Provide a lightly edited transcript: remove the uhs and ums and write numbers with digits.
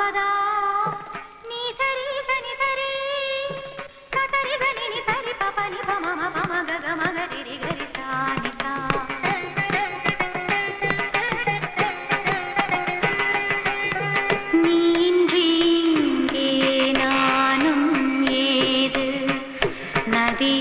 பதா நீ சரி சனி சரி சரி சனி நி சரி பப நி ப ம ப ம க க ம க ரி ரி க ரி சா நி சா நீன்றி இங்கே நானும் ஏது நதி